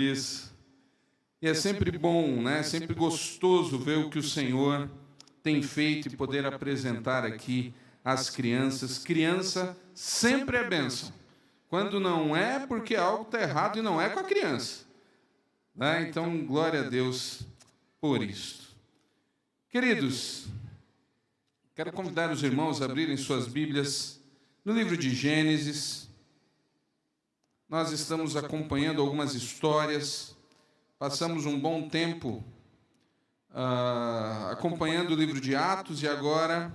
Isso. E é sempre bom, né? Sempre gostoso ver o que o Senhor tem feito e poder apresentar aqui às crianças. Criança sempre é bênção. Quando não é, porque algo está errado e não é com a criança. Né? Então, glória a Deus por isso. Queridos, quero convidar os irmãos a abrirem suas Bíblias no livro de Gênesis. Nós estamos acompanhando algumas histórias. Passamos um bom tempo acompanhando o livro de Atos e agora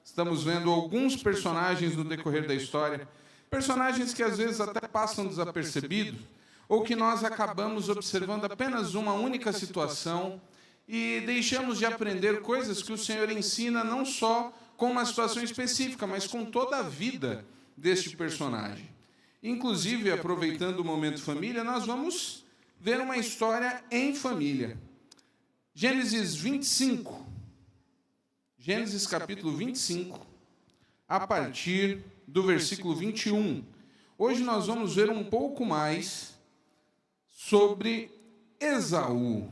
estamos vendo alguns personagens no decorrer da história. Personagens que às vezes até passam desapercebidos ou que nós acabamos observando apenas uma única situação e deixamos de aprender coisas que o Senhor ensina não só com uma situação específica, mas com toda a vida deste personagem. Inclusive, aproveitando o momento família, nós vamos ver uma história em família. Gênesis 25. Gênesis capítulo 25, a partir do versículo 21. Hoje nós vamos ver um pouco mais sobre Esaú,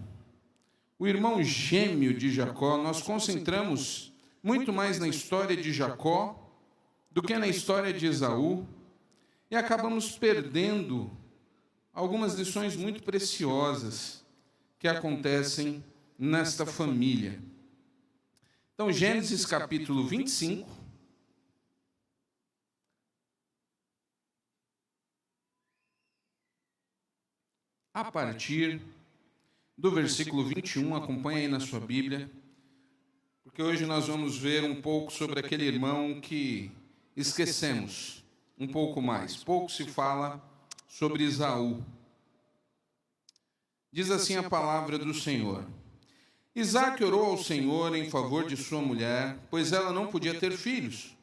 o irmão gêmeo de Jacó. Nós concentramos muito mais na história de Jacó do que na história de Esaú e acabamos perdendo algumas lições muito preciosas que acontecem nesta família. Então, Gênesis capítulo 25, a partir do versículo 21, acompanha aí na sua Bíblia, porque hoje nós vamos ver um pouco sobre aquele irmão que esquecemos um pouco mais. Pouco se fala sobre Esaú. Diz assim a palavra do Senhor. Isaque orou ao Senhor em favor de sua mulher, pois ela não podia ter filhos.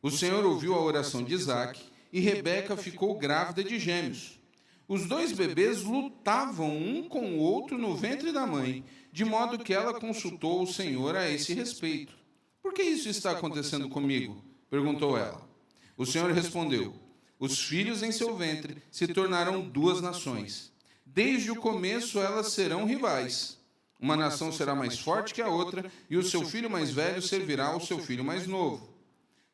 O Senhor ouviu a oração de Isaque e Rebeca ficou grávida de gêmeos. Os dois bebês lutavam um com o outro no ventre da mãe, de modo que ela consultou o Senhor a esse respeito. Por que isso está acontecendo comigo? Perguntou ela. O Senhor respondeu, os filhos em seu ventre se tornarão duas nações. Desde o começo elas serão rivais. Uma nação será mais forte que a outra, e o seu filho mais velho servirá ao seu filho mais novo.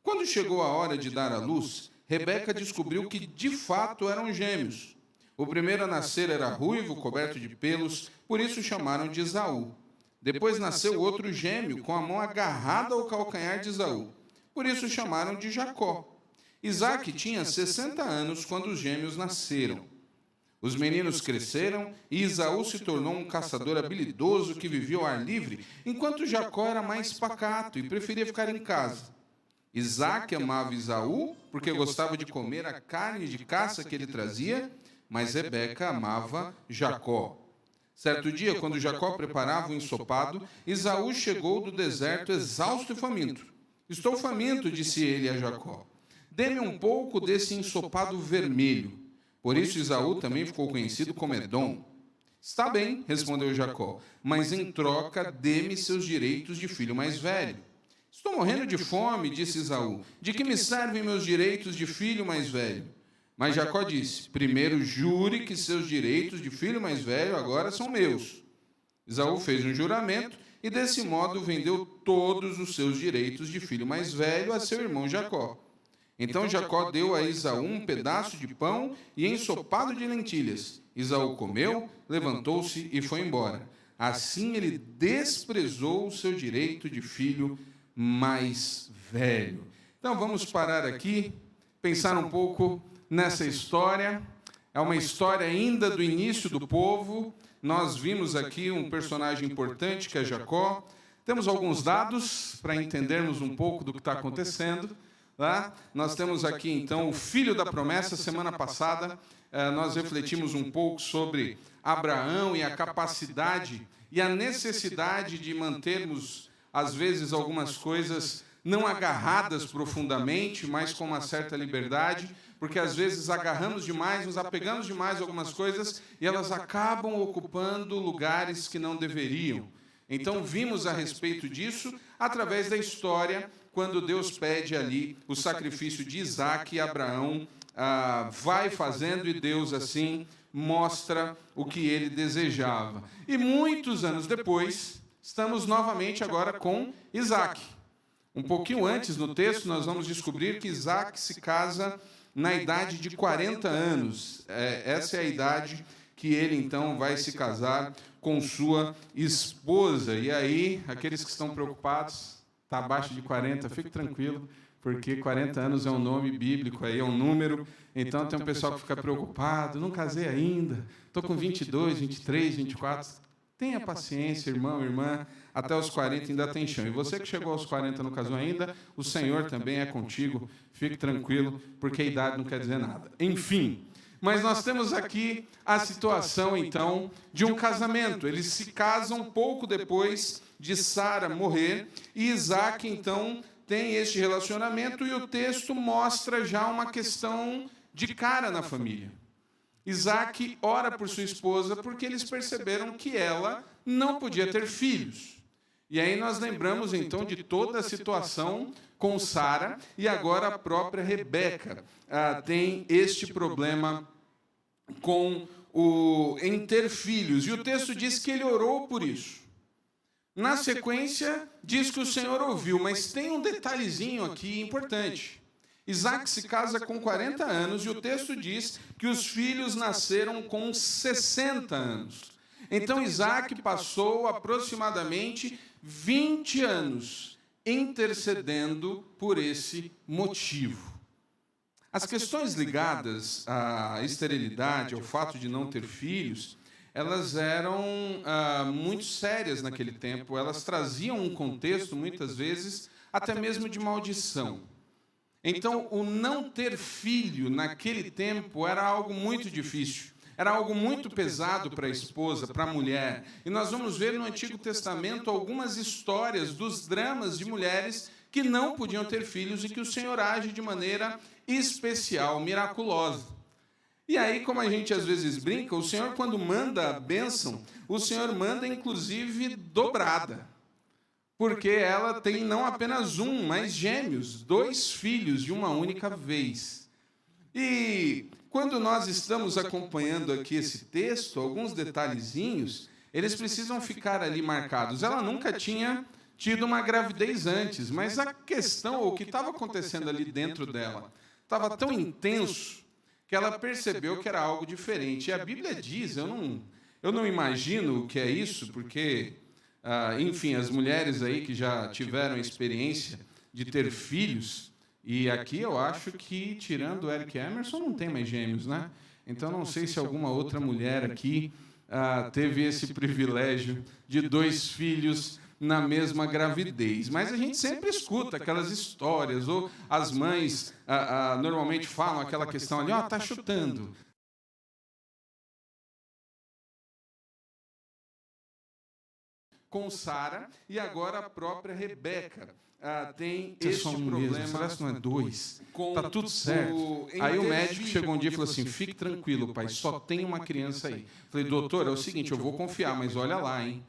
Quando chegou a hora de dar à luz, Rebeca descobriu que de fato eram gêmeos. O primeiro a nascer era ruivo, coberto de pelos, por isso chamaram de Esaú. Depois nasceu outro gêmeo, com a mão agarrada ao calcanhar de Esaú. Por isso chamaram de Jacó. Isaque tinha 60 anos quando os gêmeos nasceram. Os meninos cresceram e Esaú se tornou um caçador habilidoso que vivia ao ar livre, enquanto Jacó era mais pacato e preferia ficar em casa. Isaque amava Esaú porque gostava de comer a carne de caça que ele trazia, mas Rebeca amava Jacó. Certo dia, quando Jacó preparava o ensopado, Esaú chegou do deserto exausto e faminto. Estou faminto, disse ele a Jacó. Dê-me um pouco desse ensopado vermelho. Por isso Esaú também ficou conhecido como Edom. Está bem, respondeu Jacó, mas em troca dê-me seus direitos de filho mais velho. Estou morrendo de fome, disse Esaú. De que me servem meus direitos de filho mais velho? Mas Jacó disse, primeiro jure que seus direitos de filho mais velho agora são meus. Esaú fez um juramento e desse modo vendeu todos os seus direitos de filho mais velho a seu irmão Jacó. Então Jacó deu a Esaú um pedaço de pão e ensopado de lentilhas. Esaú comeu, levantou-se e foi embora. Assim ele desprezou o seu direito de filho mais velho. Então vamos parar aqui, pensar um pouco nessa história. É uma história ainda do início do povo. Nós vimos aqui um personagem importante que é Jacó. Temos alguns dados para entendermos um pouco do que está acontecendo. Tá? Nós temos aqui, então, o filho da promessa. Semana passada, nós refletimos um pouco sobre Abraão e a capacidade e a necessidade de mantermos, às vezes, algumas coisas não agarradas profundamente, mas com uma certa liberdade, porque, às vezes, agarramos demais, nos apegamos demais a algumas coisas e elas acabam ocupando lugares que não deveriam. Então, vimos a respeito disso através da história, quando Deus pede ali o sacrifício de Isaque e Abraão vai fazendo e Deus assim mostra o que ele desejava. E muitos anos depois, estamos novamente agora com Isaac. Um pouquinho antes no texto, nós vamos descobrir que Isaac se casa na idade de 40 anos. Essa é a idade que ele, então, vai se casar com sua esposa. E aí, aqueles que estão preocupados, está abaixo de 40, fique tranquilo, porque 40 anos é um nome bíblico, aí é um número. Então, tem um pessoal que fica preocupado, não casei ainda, estou com 22, 23, 24. Tenha paciência, irmão, irmã, até os 40 ainda tem chão. E você que chegou aos 40 não casou ainda, o Senhor também é contigo, fique tranquilo, porque a idade não quer dizer nada. Enfim, mas nós temos aqui a situação, então, de um casamento. Eles se casam pouco depois de Sara morrer, e Isaac, então, tem este relacionamento, e o texto mostra já uma questão de cara na família. Isaac ora por sua esposa porque eles perceberam que ela não podia ter filhos. E aí nós lembramos, então, de toda a situação com Sara, e agora a própria Rebeca tem este problema em ter filhos. E o texto diz que ele orou por isso. Na sequência, diz que o Senhor ouviu, mas tem um detalhezinho aqui importante. Isaac se casa com 40 anos e o texto diz que os filhos nasceram com 60 anos. Então Isaac passou aproximadamente 20 anos intercedendo por esse motivo. As questões ligadas à esterilidade, ao fato de não ter filhos, elas eram muito sérias naquele tempo. Elas traziam um contexto, muitas vezes, até mesmo de maldição. Então, o não ter filho naquele tempo era algo muito difícil, era algo muito pesado para a esposa, para a mulher. E nós vamos ver no Antigo Testamento algumas histórias dos dramas de mulheres que não podiam ter filhos e que o Senhor age de maneira especial, miraculosa. E aí, como a gente às vezes brinca, o Senhor, quando manda a bênção, o Senhor manda inclusive dobrada. Porque ela tem não apenas um, mas gêmeos, 2 filhos de uma única vez. E quando nós estamos acompanhando aqui esse texto, alguns detalhezinhos, eles precisam ficar ali marcados. Ela nunca tinha tido uma gravidez antes, mas a questão, o que estava acontecendo ali dentro dela, estava tão intenso que ela percebeu que era algo diferente. E a Bíblia diz, eu não imagino o que é isso, porque... enfim, as mulheres aí que já tiveram a experiência de ter filhos, e aqui eu acho que, tirando o Eric Emerson, não tem mais gêmeos, né? Então, não sei se alguma outra mulher aqui teve esse privilégio de 2 filhos na mesma gravidez. Mas a gente sempre escuta aquelas histórias, ou as mães normalmente falam aquela questão ali, tá chutando. Com Sara, e agora a própria Rebeca tem esse problema. Será que não é 2? Está tudo certo. Aí o médico chegou um dia e falou assim, fique tranquilo, pai, só tem uma criança aí. Falei, doutor, é o seguinte, eu vou confiar, mas olha lá, hein?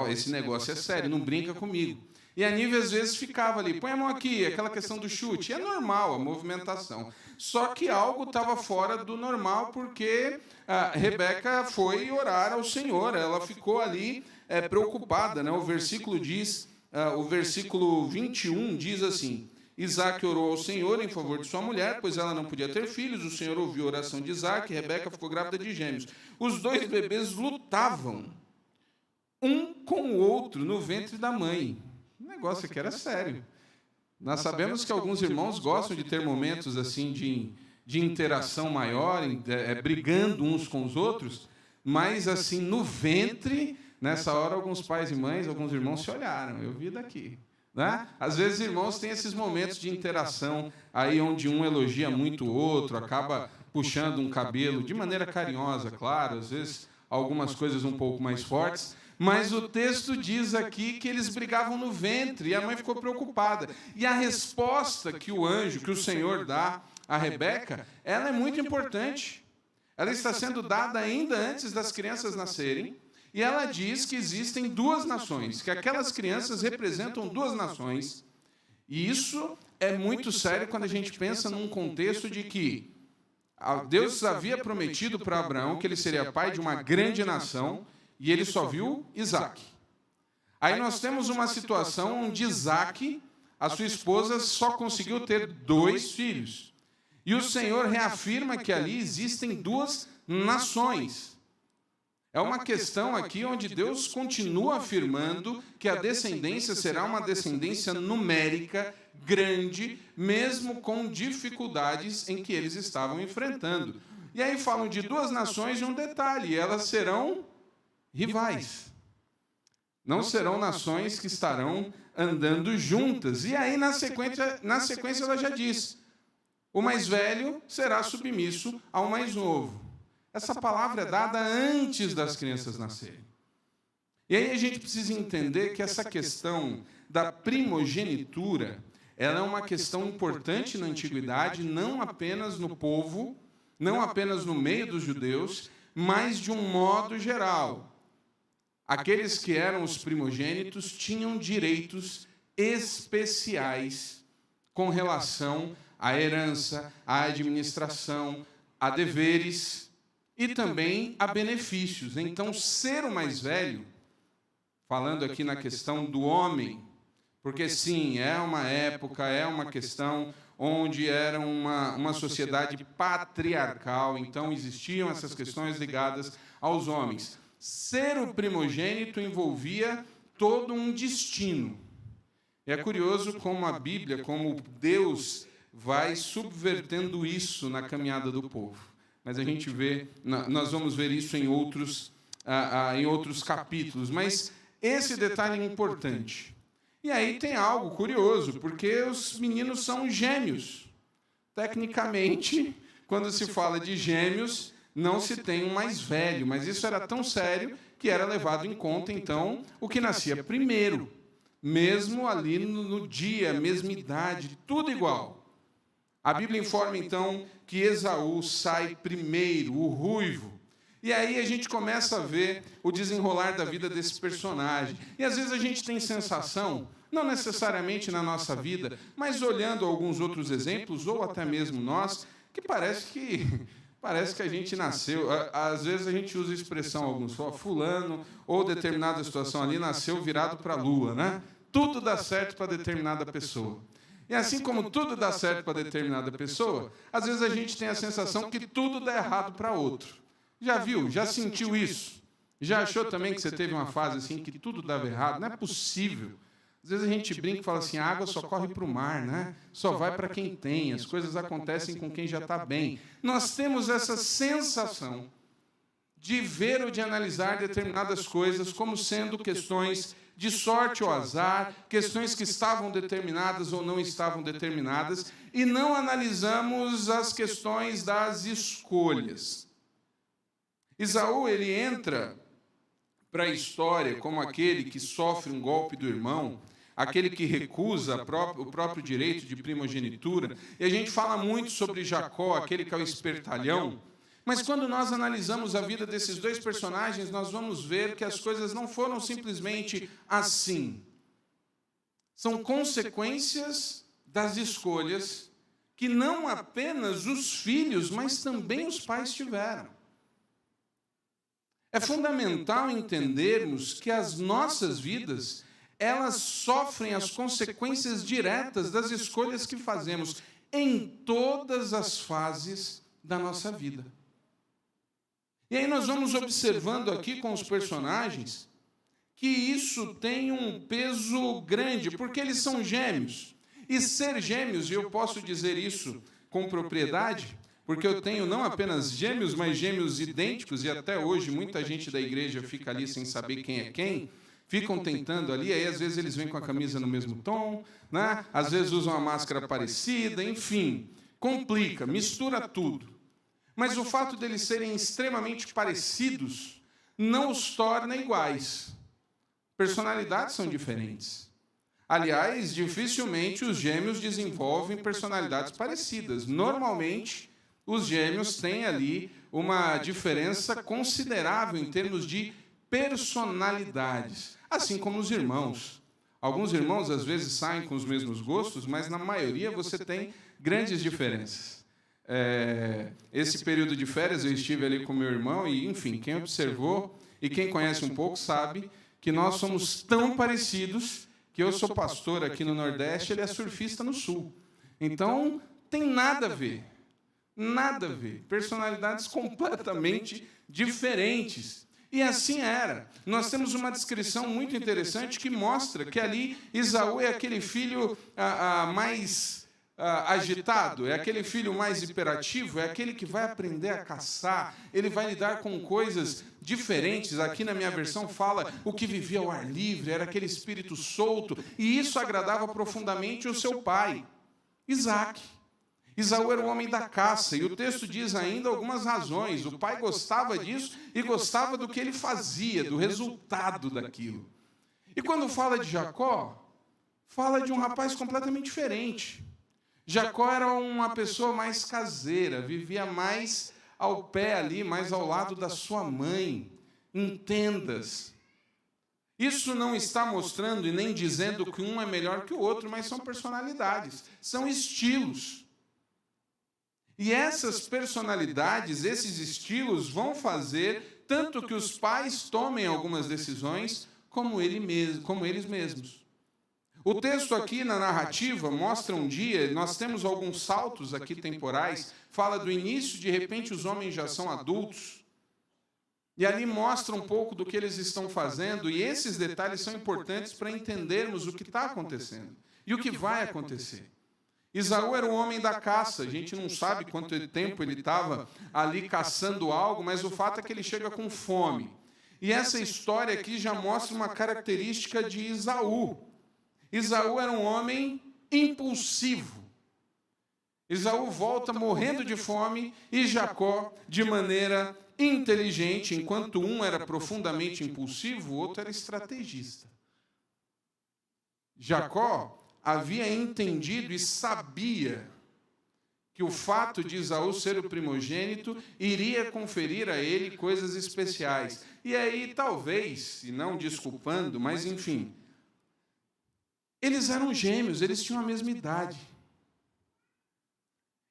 Esse negócio é sério, não brinca comigo. E a Nívia, às vezes, ficava ali, põe a mão aqui, aquela questão do chute. É normal a movimentação. Só que algo estava fora do normal, porque a Rebeca foi orar ao Senhor. Ela ficou ali preocupada, né? O versículo diz, o versículo 21 diz assim, Isaac orou ao Senhor em favor de sua mulher, pois ela não podia ter filhos. O Senhor ouviu a oração de Isaac, e Rebeca ficou grávida de gêmeos. Os 2 bebês lutavam, um com o outro, no ventre da mãe. O negócio aqui era sério. Nós sabemos que alguns irmãos gostam de ter momentos assim de interação maior, brigando uns com os outros, mas assim, no ventre, nessa hora, alguns pais e mães, alguns irmãos se olharam. Eu vi daqui. Né? Às vezes, irmãos têm esses momentos de interação, aí onde um elogia muito o outro, acaba puxando um cabelo, de maneira carinhosa, claro, às vezes algumas coisas um pouco mais fortes, mas o texto diz aqui que eles brigavam no ventre, e a mãe ficou preocupada. E a resposta que o anjo, que o Senhor dá a Rebeca, ela é muito importante. Ela está sendo dada ainda antes das crianças nascerem, e ela diz que existem 2 nações, que aquelas crianças representam 2 nações, e isso é muito sério quando a gente pensa num contexto de que Deus havia prometido para Abraão que ele seria pai de uma grande nação, e ele só viu Isaque. Aí nós temos uma situação onde Isaque, a sua esposa, só conseguiu ter 2 filhos. E o Senhor reafirma que ali existem 2 nações. É uma questão aqui onde Deus continua afirmando que a descendência será uma descendência numérica, grande, mesmo com dificuldades em que eles estavam enfrentando. E aí falam de 2 nações e um detalhe: elas serão rivais. Não serão nações que estarão andando juntas. E aí, na sequência ela já diz: o mais velho será submisso ao mais novo. Essa palavra é dada antes das crianças nascerem. E aí a gente precisa entender que essa questão da primogenitura, ela é uma questão importante na antiguidade, não apenas no povo, não apenas no meio dos judeus, mas de um modo geral. Aqueles que eram os primogênitos tinham direitos especiais com relação à herança, à administração, a deveres e também a benefícios. Então, ser o mais velho, falando aqui na questão do homem, porque sim, é uma época, é uma questão onde era uma sociedade patriarcal, então existiam essas questões ligadas aos homens. Ser o primogênito envolvia todo um destino. É curioso como a Bíblia, como Deus vai subvertendo isso na caminhada do povo. Mas a gente vê, nós vamos ver isso em outros capítulos. Mas esse detalhe é importante. E aí tem algo curioso, porque os meninos são gêmeos. Tecnicamente, quando se fala de gêmeos, não se tem um mais velho, mas isso era tão sério que era levado em conta, então, o que nascia primeiro, mesmo ali no dia, mesma idade, tudo igual. A Bíblia informa, então, que Esaú sai primeiro, o ruivo, e aí a gente começa a ver o desenrolar da vida desse personagem. E às vezes a gente tem sensação, não necessariamente na nossa vida, mas olhando alguns outros exemplos, ou até mesmo nós, que parece que a gente nasceu, às vezes a gente usa a expressão, alguns falam, fulano ou determinada situação ali nasceu virado para a lua, né? Tudo dá certo para determinada pessoa. E assim como tudo dá certo para determinada pessoa, às vezes a gente tem a sensação que tudo dá errado para outro. Já viu? Já sentiu isso? Já achou também que você teve uma fase assim que tudo dava errado? Não é possível. Às vezes a gente brinca e fala assim, a água só corre para o mar, né? Só vai para quem tem, as coisas acontecem com quem já está bem. Nós temos essa sensação de ver ou de analisar determinadas coisas como sendo questões de sorte ou azar, questões que estavam determinadas ou não estavam determinadas, e não analisamos as questões das escolhas. Esaú, ele entra para a história como aquele que sofre um golpe do irmão, aquele que recusa o próprio direito de primogenitura. E a gente fala muito sobre Jacó, aquele que é o espertalhão. Mas quando nós analisamos a vida desses 2 personagens, nós vamos ver que as coisas não foram simplesmente assim. São consequências das escolhas que não apenas os filhos, mas também os pais tiveram. É fundamental entendermos que as nossas vidas, elas sofrem as consequências diretas das escolhas que fazemos em todas as fases da nossa vida. E aí nós vamos observando aqui com os personagens que isso tem um peso grande, porque eles são gêmeos. E ser gêmeos, e eu posso dizer isso com propriedade, porque eu tenho não apenas gêmeos, mas gêmeos idênticos, e até hoje muita gente da igreja fica ali sem saber quem é quem, ficam tentando ali, aí às vezes eles vêm com a camisa no mesmo tom, né? Às vezes usam uma máscara parecida, enfim, complica, mistura tudo. Mas o fato deles serem extremamente parecidos não os torna iguais. Personalidades são diferentes. Aliás, dificilmente os gêmeos desenvolvem personalidades parecidas. Normalmente, os gêmeos têm ali uma diferença considerável em termos de personalidades, assim como os irmãos. Alguns irmãos, às vezes, saem com os mesmos gostos, mas, na maioria, você tem grandes diferenças. esse período de férias eu estive ali com meu irmão e, enfim, quem observou e quem conhece um pouco sabe que nós somos tão parecidos que eu sou pastor aqui no Nordeste, ele é surfista no Sul. Então, tem nada a ver. Nada a ver. Personalidades completamente diferentes. E assim era. Nós temos uma descrição muito interessante que mostra que ali Esaú é aquele filho mais agitado, é aquele filho mais hiperativo, é aquele que vai aprender a caçar, ele vai lidar com coisas diferentes. Aqui na minha versão fala o que vivia ao ar livre, era aquele espírito solto, e isso agradava profundamente o seu pai, Isaque. Esaú era o homem da caça, e o texto diz ainda algumas razões. O pai gostava disso e gostava do que ele fazia, do resultado daquilo. E quando fala de Jacó, fala de um rapaz completamente diferente. Jacó era uma pessoa mais caseira, vivia mais ao pé ali, mais ao lado da sua mãe, em tendas. Isso não está mostrando e nem dizendo que um é melhor que o outro, mas são personalidades, são estilos. E essas personalidades, esses estilos vão fazer tanto que os pais tomem algumas decisões como eles mesmos. O texto aqui na narrativa mostra um dia, nós temos alguns saltos aqui temporais, fala do início, de repente os homens já são adultos, e ali mostra um pouco do que eles estão fazendo, e esses detalhes são importantes para entendermos o que está acontecendo e o que vai acontecer. Esaú era um homem da caça, a gente não sabe quanto tempo ele estava ali caçando algo, mas o fato é que ele chega com fome. E essa história aqui já mostra uma característica de Esaú. Esaú era um homem impulsivo. Esaú volta morrendo de fome e Jacó de maneira inteligente, enquanto um era profundamente impulsivo, o outro era estrategista. Jacó havia entendido e sabia que o fato de Esaú ser o primogênito iria conferir a ele coisas especiais. E aí, talvez, e não desculpando, mas enfim, eles eram gêmeos, eles tinham a mesma idade.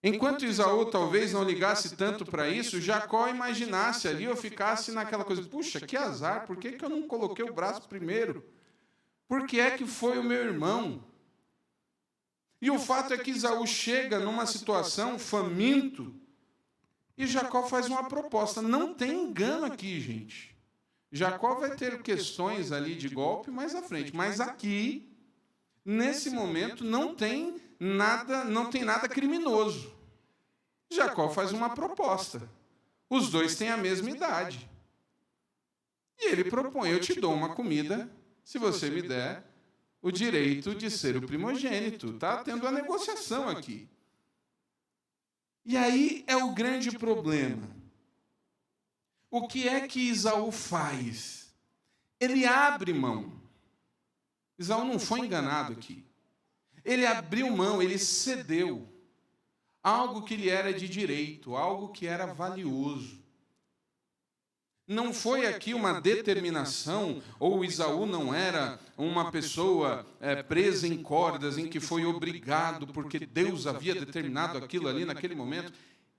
Enquanto Esaú talvez não ligasse tanto para isso, Jacó imaginasse ali ou ficasse naquela coisa, puxa, que azar, por que eu não coloquei o braço primeiro? Por que é que foi o meu irmão? E o fato é que Esaú chega numa situação faminto e Jacó faz uma proposta. Não tem engano aqui, gente. Jacó vai ter questões ali de golpe mais à frente, mas aqui, nesse momento, não tem nada criminoso. Jacó faz uma proposta. Os dois têm a mesma idade. E ele propõe, eu te dou uma comida se você me der o direito de ser o primogênito. Está tendo a negociação aqui. E aí é o grande problema. O que é que Esaú faz? Ele abre mão. Esaú não foi enganado aqui. Ele abriu mão, ele cedeu. Algo que lhe era de direito, algo que era valioso. Não foi aqui uma determinação, ou Esaú não era uma pessoa presa em cordas, em que foi obrigado, porque Deus havia determinado aquilo ali naquele momento.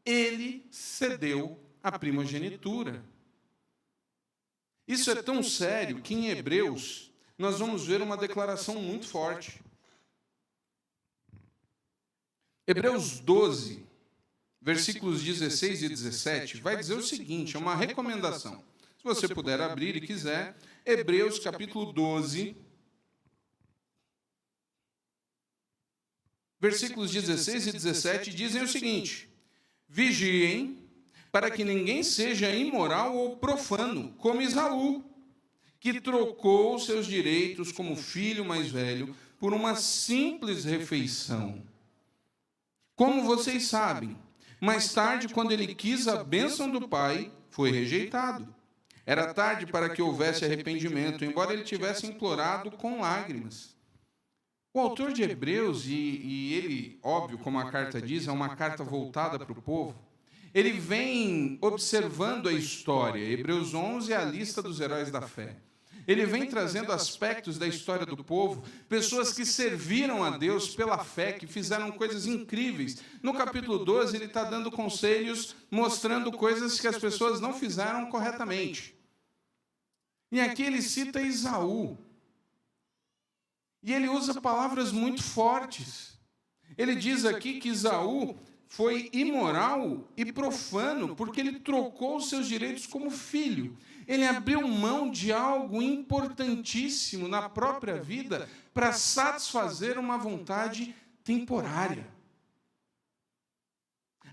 Ele cedeu a primogenitura. Isso é tão sério que em Hebreus nós vamos ver uma declaração muito forte. Hebreus 12, versículos 16 e 17, vai dizer o seguinte, é uma recomendação. Se você puder abrir e quiser, Hebreus capítulo 12, versículos 16 e 17 dizem o seguinte: vigiem para que ninguém seja imoral ou profano, como Esaú, que trocou seus direitos como filho mais velho por uma simples refeição. Como vocês sabem, mais tarde, quando ele quis a bênção do pai, foi rejeitado. Era tarde para que houvesse arrependimento, embora ele tivesse implorado com lágrimas. O autor de Hebreus, e ele, óbvio, como a carta diz, é uma carta voltada para o povo, ele vem observando a história. Hebreus 11 é a lista dos heróis da fé. Ele vem trazendo aspectos da história do povo, pessoas que serviram a Deus pela fé, que fizeram coisas incríveis. No capítulo 12, ele está dando conselhos, mostrando coisas que as pessoas não fizeram corretamente. E aqui ele cita Esaú. E ele usa palavras muito fortes. Ele diz aqui que Esaú foi imoral e profano, porque ele trocou os seus direitos como filho. Ele abriu mão de algo importantíssimo na própria vida para satisfazer uma vontade temporária.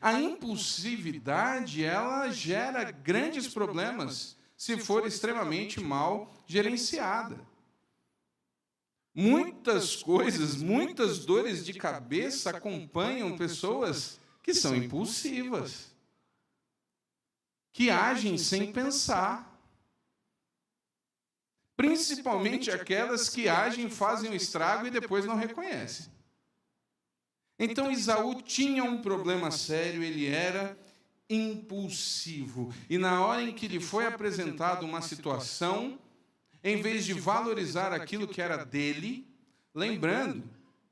A impulsividade, ela gera grandes problemas se for extremamente mal gerenciada. Muitas coisas, muitas dores de cabeça acompanham pessoas que são impulsivas, que agem sem pensar. Principalmente aquelas que agem, fazem o estrago e depois não reconhecem. Então Esaú tinha um problema sério, ele era impulsivo. E na hora em que lhe foi apresentada uma situação, em vez de valorizar aquilo que era dele, lembrando,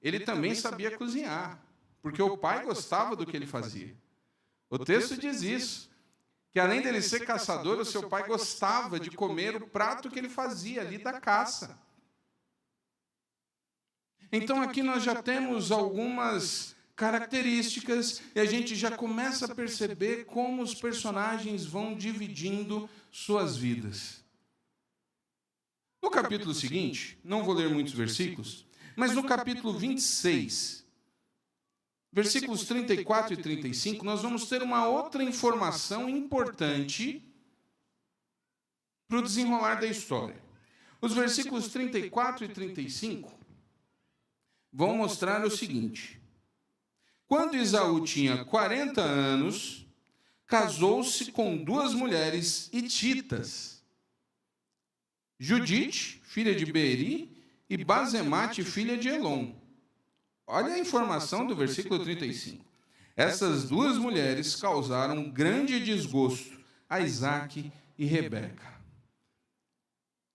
ele também sabia cozinhar, porque o pai gostava do que ele fazia. O texto diz isso, que além dele ser caçador, o seu pai gostava de comer o prato que ele fazia ali da caça. Então aqui nós já temos algumas características e a gente já começa a perceber como os personagens vão dividindo suas vidas. No capítulo seguinte, não vou ler muitos versículos, mas no capítulo 26, versículos 34 e 35, nós vamos ter uma outra informação importante para o desenrolar da história. Os versículos 34 e 35 vão mostrar o seguinte: quando Esaú tinha 40 anos, casou-se com 2 mulheres hititas, Judite, filha de Beeri, e Basemate, filha de Elon. Olha a informação do versículo 35. Essas 2 mulheres causaram grande desgosto a Isaque e Rebeca.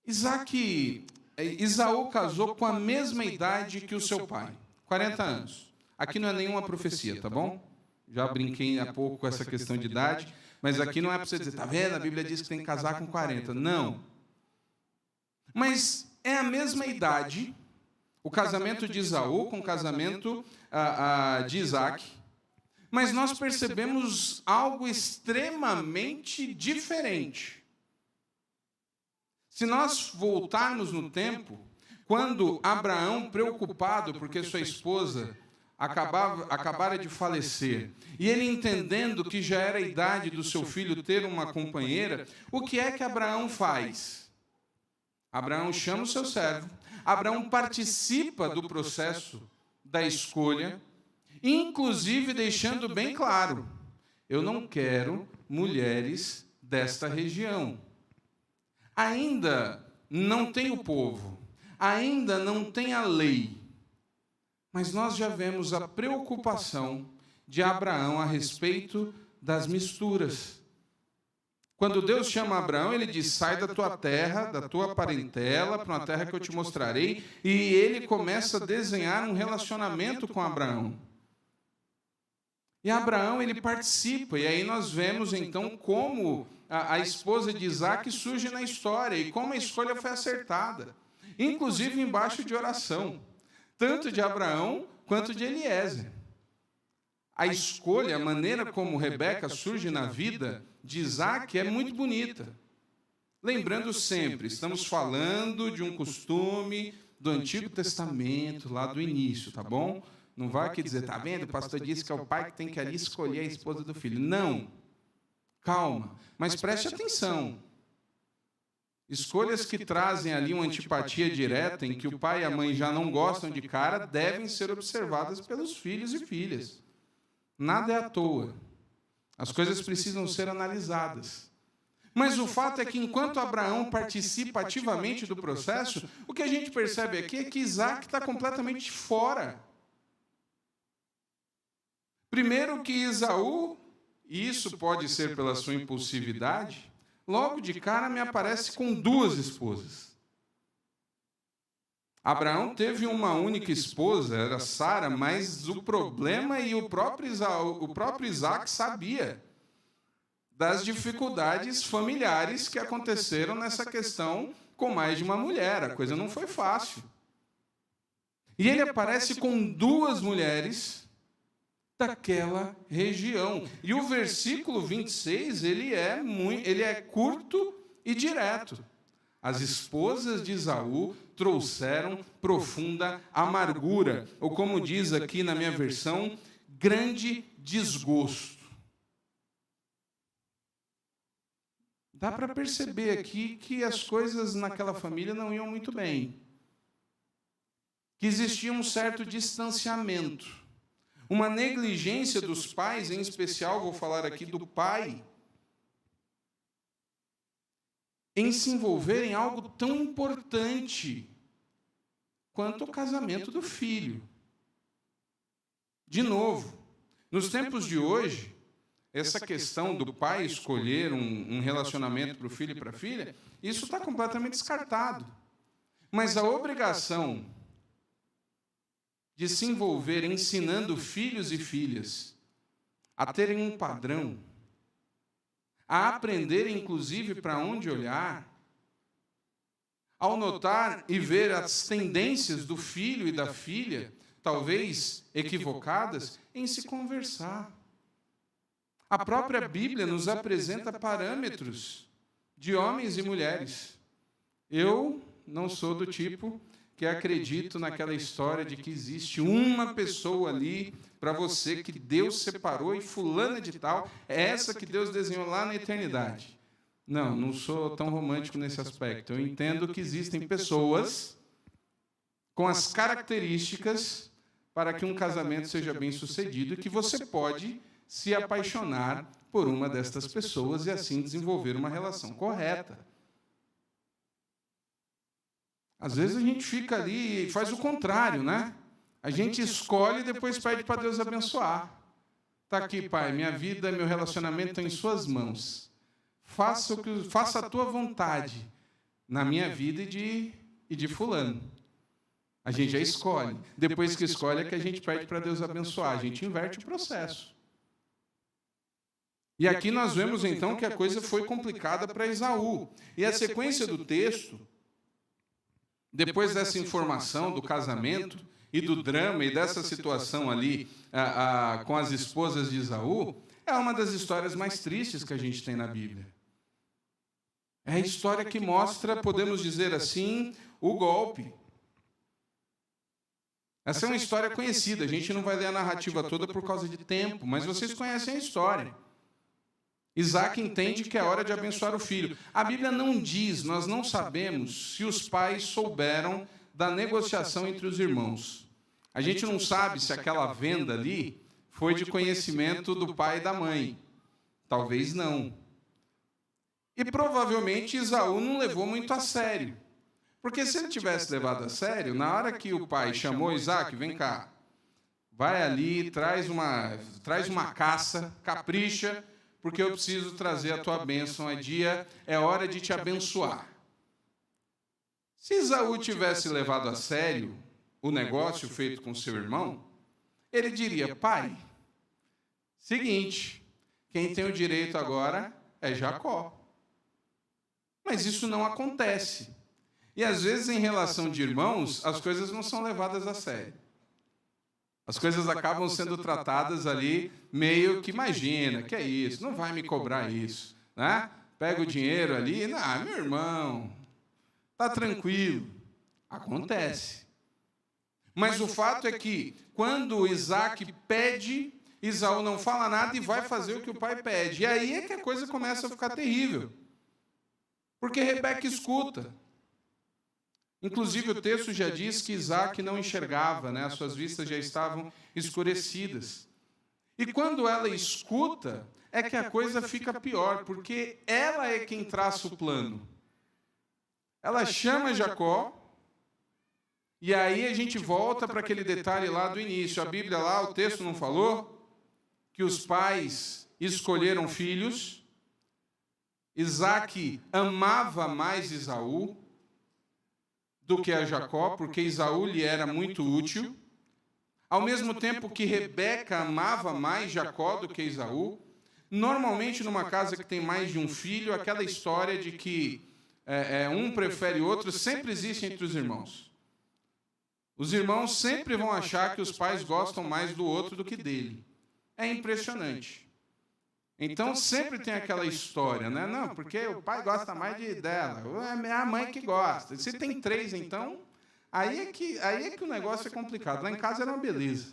Esaú casou com a mesma idade que o seu pai, 40 anos. Aqui não é nenhuma profecia, tá bom? Já brinquei há pouco com essa questão de idade, mas aqui não é para você dizer, tá vendo? A Bíblia diz que tem que casar com 40. Não. Mas é a mesma idade, o casamento de Esaú com o casamento de Isaque, mas nós percebemos algo extremamente diferente. Se nós voltarmos no tempo, quando Abraão, preocupado porque sua esposa acabara de falecer, e ele entendendo que já era a idade do seu filho ter uma companheira, o que é que Abraão faz? Abraão chama o seu servo, Abraão participa do processo da escolha, inclusive deixando bem claro, eu não quero mulheres desta região. Ainda não tem o povo, ainda não tem a lei, mas nós já vemos a preocupação de Abraão a respeito das misturas. Quando Deus chama Abraão, ele diz, sai da tua terra, da tua parentela, para uma terra que eu te mostrarei, e ele começa a desenhar um relacionamento com Abraão. E Abraão, ele participa, e aí nós vemos então como a esposa de Isaque surge na história, e como a escolha foi acertada, inclusive embaixo de oração, tanto de Abraão quanto de Eliezer. A escolha, a maneira como Rebeca surge na vida de Isaque é muito bonita. Lembrando sempre, estamos falando de um costume do Antigo Testamento, lá do início, tá bom? Não vai aqui dizer, tá vendo? O pastor disse que é o pai que tem que ali escolher a esposa do filho. Não. Calma. Mas preste atenção. Escolhas que trazem ali uma antipatia direta, em que o pai e a mãe já não gostam de cara, devem ser observadas pelos filhos e filhas. Nada é à toa. As coisas precisam ser analisadas. Mas o fato é que, enquanto Abraão participa ativamente do processo, o que a gente percebe aqui é que Isaque está completamente fora. Primeiro que Esaú, e isso pode ser pela sua impulsividade, logo de cara me aparece com 2 esposas. Abraão teve uma única esposa, era Sara, mas o problema, e o próprio Isaac sabia das dificuldades familiares que aconteceram nessa questão com mais de uma mulher. A coisa não foi fácil. E ele aparece com duas mulheres daquela região. E o versículo 26, ele é curto e direto. As esposas de Esaú trouxeram profunda amargura, ou como diz aqui na minha versão, grande desgosto. Dá para perceber aqui que as coisas naquela família não iam muito bem. Que existia um certo distanciamento. Uma negligência dos pais, em especial vou falar aqui do pai, em se envolver em algo tão importante quanto o casamento do filho. De novo, nos tempos de hoje, essa questão do pai escolher um relacionamento para o filho e para a filha, isso está completamente descartado. Mas a obrigação de se envolver ensinando filhos e filhas a terem um padrão, a aprender, inclusive, para onde olhar, ao notar e ver as tendências do filho e da filha, talvez equivocadas, em se conversar. A própria Bíblia nos apresenta parâmetros de homens e mulheres. Eu não sou do tipo que acredito naquela história de que existe uma pessoa ali para você que Deus separou e fulana de tal, é essa que Deus desenhou lá na eternidade. Não, não sou tão romântico nesse aspecto. Eu entendo que existem pessoas com as características para que um casamento seja bem sucedido e que você pode se apaixonar por uma destas pessoas e assim desenvolver uma relação correta. Às vezes a gente fica ali e faz o contrário, né? A gente escolhe e depois pede para Deus abençoar. Está aqui, Pai, minha vida, meu relacionamento estão em suas mãos. Faça a tua vontade na minha vida e de fulano. A gente já escolhe. Depois que escolhe é que a gente pede para Deus abençoar. A gente inverte o processo. E aqui nós vemos então que a coisa foi complicada para Esaú. E a sequência do texto, depois dessa informação do casamento e do drama e dessa situação ali com as esposas de Esaú, é uma das histórias mais tristes que a gente tem na Bíblia. É a história que mostra, podemos dizer assim, o golpe. Essa é uma história conhecida, a gente não vai ler a narrativa toda por causa de tempo, mas vocês conhecem a história. Isaac entende que é hora de abençoar o filho. A Bíblia não diz, nós não sabemos se os pais souberam da negociação entre os irmãos. A gente não sabe se aquela venda ali foi de conhecimento do pai e da mãe. Talvez não. E provavelmente Esaú não levou muito a sério. Porque se ele tivesse levado a sério, na hora que o pai chamou Isaac, vem cá, vai ali, traz uma caça, capricha, porque eu preciso trazer a tua bênção, é hora de te abençoar. Se Esaú tivesse levado a sério o negócio feito com seu irmão, ele diria, pai, seguinte, quem tem o direito agora é Jacó. Mas isso não acontece. E às vezes, em relação de irmãos, as coisas não são levadas a sério. As coisas acabam sendo tratadas ali meio que imagina, que é isso, não vai me cobrar isso, né? Pega o dinheiro ali, não, meu irmão, tá tranquilo. Acontece. Mas o fato é que, quando Isaac pede, Esaú não fala nada e vai fazer o que o pai pede. E aí é que a coisa começa a ficar terrível. Porque Rebeca escuta. Inclusive, o texto já diz que Isaac não enxergava, né? As suas vistas já estavam escurecidas. E quando ela escuta, é que a coisa fica pior, porque ela é quem traça o plano. Ela chama Jacó, e aí a gente volta para aquele detalhe lá do início. A Bíblia lá, o texto não falou que os pais escolheram filhos. Isaac amava mais Esaú do que a Jacó, porque Esaú lhe era muito útil. Ao mesmo tempo que Rebeca amava mais Jacó do que Esaú. Normalmente, numa casa que tem mais de um filho, aquela história de que um prefere o outro sempre existe entre os irmãos. Os irmãos sempre vão achar que os pais gostam mais do outro do que dele. É impressionante. Então, sempre tem aquela história, né? Não, porque o pai gosta mais dela, é a mãe que gosta. Se tem 3, então, aí é que o negócio é complicado. Lá em casa era uma beleza.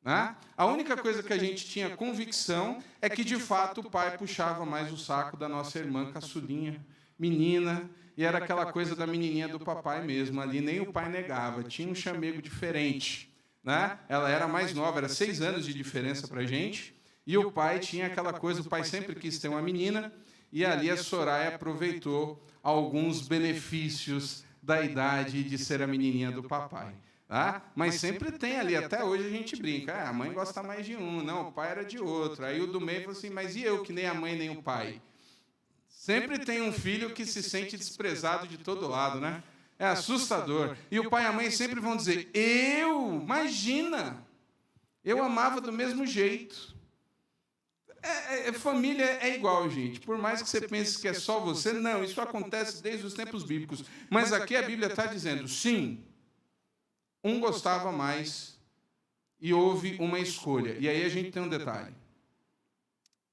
Né? A única coisa que a gente tinha convicção é que, de fato, o pai puxava mais o saco da nossa irmã caçulinha, menina, e era aquela coisa da menininha do papai mesmo. Ali nem o pai negava, tinha um chamego diferente. Né? Ela era mais nova, era 6 anos de diferença para a gente. E o pai tinha aquela coisa, o pai sempre quis ter uma menina, e ali a Soraya aproveitou alguns benefícios da idade de ser a menininha do papai. Tá? Mas sempre tem ali, até hoje a gente brinca, a mãe gosta mais de um, não, o pai era de outro. Aí o do meio falou assim, mas e eu que nem a mãe nem o pai? Sempre tem um filho que se sente desprezado de todo lado, né? É assustador. E o pai e a mãe sempre vão dizer, imagina, eu amava do mesmo jeito. Família é igual, gente. Por mais que você pense que é só você, não, isso acontece desde os tempos bíblicos. Mas aqui a Bíblia está dizendo, sim, um gostava mais e houve uma escolha. E aí a gente tem um detalhe.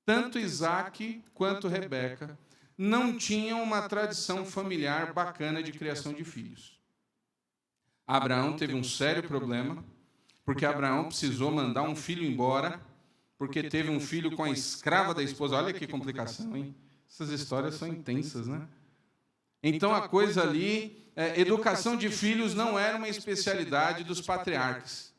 Tanto Isaac quanto Rebeca não tinham uma tradição familiar bacana de criação de filhos. Abraão teve um sério problema, porque Abraão precisou mandar um filho embora, porque teve um filho com a escrava da esposa. Olha que complicação, hein? Essas histórias são intensas, né? Então, a coisa ali, educação de filhos não era uma especialidade dos patriarcas.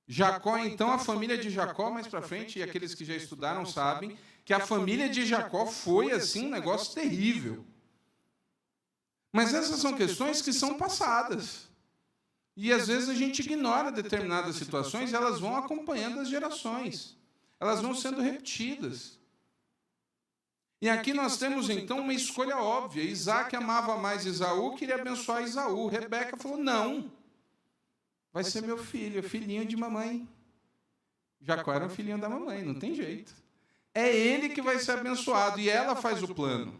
Jacó, então, a família de Jacó, mais para frente, e aqueles que já estudaram sabem, que a família de Jacó foi, assim, um negócio terrível. Mas essas são questões que são passadas. E, às vezes, a gente ignora determinadas situações e elas vão acompanhando as gerações. Elas vão sendo repetidas. E aqui nós temos, então, uma escolha óbvia. Isaac amava mais Esaú, queria abençoar Esaú. Rebeca falou, não, vai ser meu filho, filhinho de mamãe. Jacó era o filhinho da mamãe, não tem jeito. É ele que vai ser abençoado, e ela faz o plano.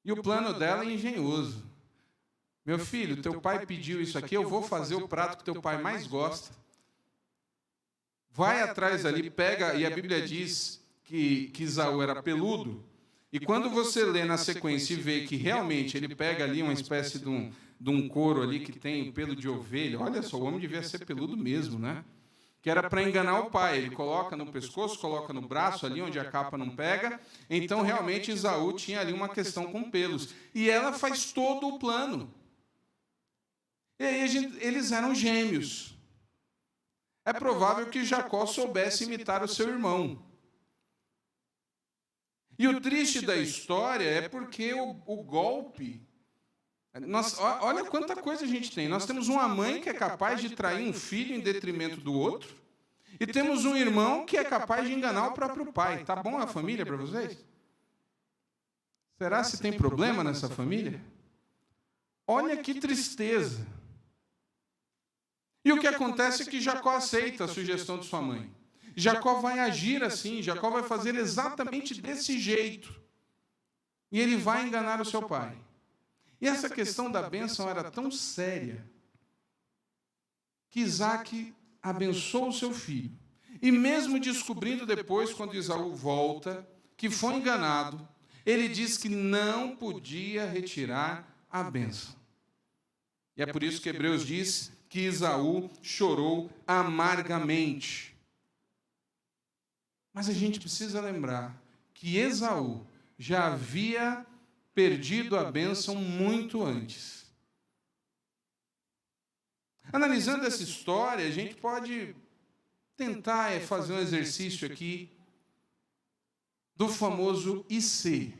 E o plano dela é engenhoso. Meu filho, teu pai pediu isso aqui, eu vou fazer o prato que teu pai mais gosta. Vai atrás ali, pega, e a Bíblia diz que Esaú era peludo, e quando você lê na sequência e vê que realmente ele pega ali uma espécie de um couro ali que tem pelo de ovelha, olha só, o homem devia ser peludo mesmo, né? Que era para enganar o pai, ele coloca no pescoço, coloca no braço ali onde a capa não pega, então realmente Esaú tinha ali uma questão com pelos, e ela faz todo o plano. E aí eles eram gêmeos. É provável que Jacó soubesse imitar o seu irmão. E o triste da história é porque o golpe... olha quanta coisa a gente tem. Nós temos uma mãe que é capaz de trair um filho em detrimento do outro, e temos um irmão que é capaz de enganar o próprio pai. Tá bom a família para vocês? Será se tem problema nessa família? Olha que tristeza. E o que acontece é que Jacó aceita a sugestão de sua mãe. Jacó vai agir assim, Jacó vai fazer exatamente desse jeito. E ele vai enganar o seu pai. E essa questão da bênção era tão séria que Isaac abençoou o seu filho. E mesmo descobrindo depois, quando Esaú volta, que foi enganado, ele diz que não podia retirar a bênção. E é por isso que Hebreus diz que Esaú chorou amargamente. Mas a gente precisa lembrar que Esaú já havia perdido a bênção muito antes. Analisando essa história, a gente pode tentar fazer um exercício aqui do famoso IC.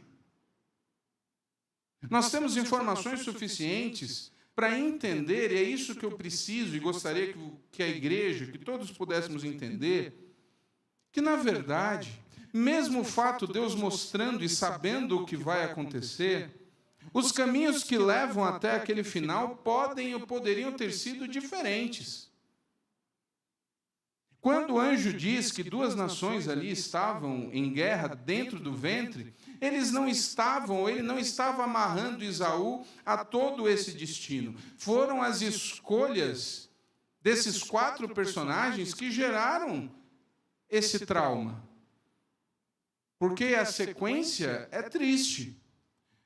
Nós temos informações suficientes para entender, e é isso que eu preciso e gostaria que a igreja, que todos pudéssemos entender, que, na verdade, mesmo o fato de Deus mostrando e sabendo o que vai acontecer, Os caminhos que levam até aquele final podem ou poderiam ter sido diferentes. Quando o anjo diz que duas nações ali estavam em guerra dentro do ventre, ele não estava amarrando Esaú a todo esse destino. Foram as escolhas desses 4 personagens que geraram esse trauma. Porque a sequência é triste.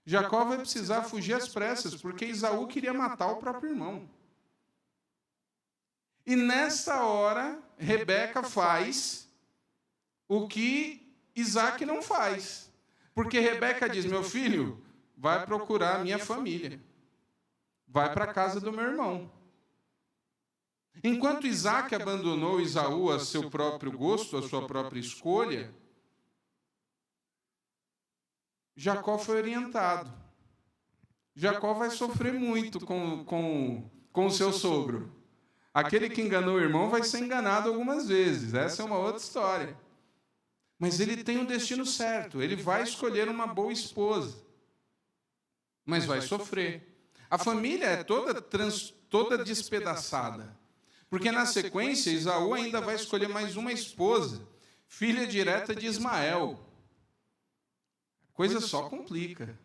Jacó vai precisar fugir às pressas, porque Esaú queria matar o próprio irmão. E nessa hora, Rebeca faz o que Isaac não faz. Porque Rebeca diz, meu filho, vai procurar a minha família. Vai para a casa do meu irmão. Enquanto Isaac abandonou Esaú a seu próprio gosto, a sua própria escolha, Jacó foi orientado. Jacó vai sofrer muito com o seu sogro. Aquele que enganou o irmão vai ser enganado algumas vezes. Essa é uma outra história. Mas ele tem um destino certo. Ele vai escolher uma boa esposa. Mas vai sofrer. A família é toda despedaçada. Porque na sequência, Esaú ainda vai escolher mais uma esposa, filha direta de Ismael. A coisa só complica.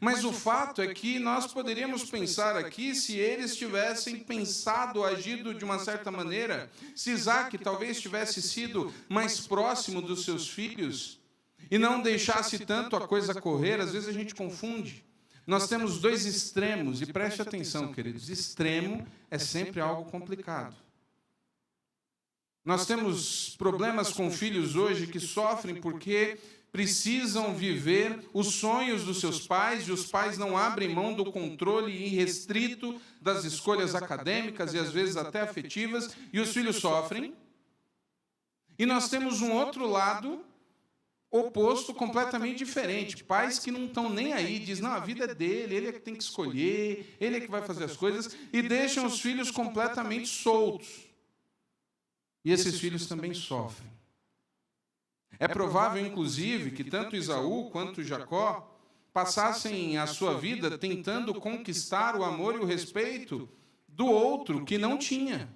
Mas o fato é que nós poderíamos pensar aqui, se eles tivessem pensado, agido de uma certa maneira, se Isaac talvez tivesse sido mais próximo dos seus filhos e não deixasse tanto a coisa correr. Às vezes a gente confunde. Nós temos 2 extremos, e preste atenção, queridos, extremo é sempre algo complicado. Nós temos problemas com filhos hoje que sofrem porque precisam viver os sonhos dos seus pais, e os pais não abrem mão do controle irrestrito das escolhas acadêmicas e às vezes até afetivas, e os filhos sofrem. E nós temos um outro lado oposto, completamente diferente. Pais que não estão nem aí, dizem, não, a vida é dele, ele é que tem que escolher, ele é que vai fazer as coisas, e deixam os filhos completamente soltos. E esses filhos também sofrem. É provável, inclusive, que tanto Esaú quanto Jacó passassem a sua vida tentando conquistar o amor e o respeito do outro que não tinha.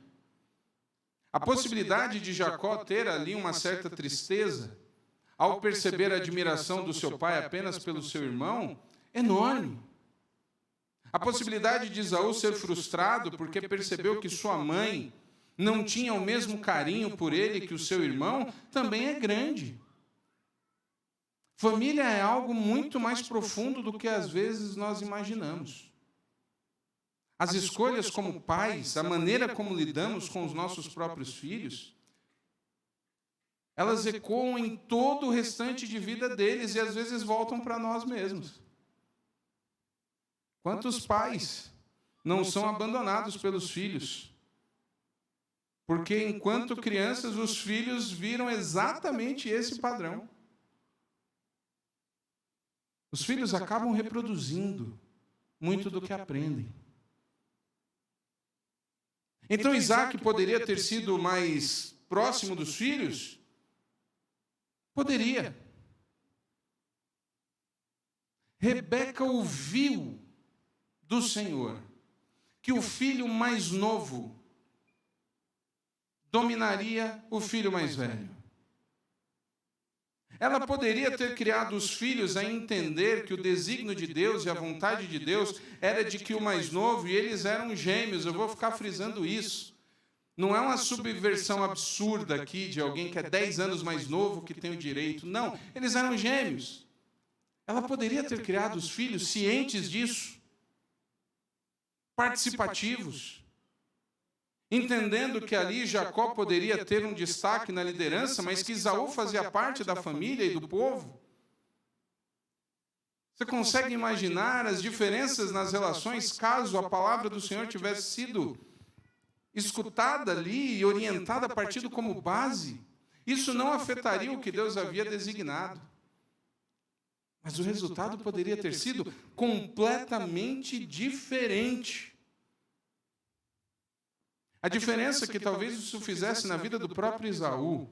A possibilidade de Jacó ter ali uma certa tristeza ao perceber a admiração do seu pai apenas pelo seu irmão, é enorme. A possibilidade de Esaú ser frustrado porque percebeu que sua mãe não tinha o mesmo carinho por ele que o seu irmão, também é grande. Família é algo muito mais profundo do que às vezes nós imaginamos. As escolhas como pais, a maneira como lidamos com os nossos próprios filhos, elas ecoam em todo o restante de vida deles e às vezes voltam para nós mesmos. Quantos pais não são abandonados pelos filhos? Porque enquanto crianças, os filhos viram exatamente esse padrão. Os filhos acabam reproduzindo muito do que aprendem. Então Isaac poderia ter sido mais próximo dos filhos? Poderia. Rebeca ouviu do Senhor que o filho mais novo dominaria o filho mais velho. Ela poderia ter criado os filhos a entender que o desígnio de Deus e a vontade de Deus era de que o mais novo, e eles eram gêmeos, eu vou ficar frisando isso. Não é uma subversão absurda aqui de alguém que é 10 anos mais novo que tem o direito. Não, eles eram gêmeos. Ela poderia ter criado os filhos cientes disso, participativos, entendendo que ali Jacó poderia ter um destaque na liderança, mas que Esaú fazia parte da família e do povo. Você consegue imaginar as diferenças nas relações caso a palavra do Senhor tivesse sido escutada ali e orientada a partir como base? Isso não afetaria o que Deus havia designado. Mas o resultado poderia ter sido completamente diferente. A diferença que talvez isso fizesse na vida do próprio Esaú,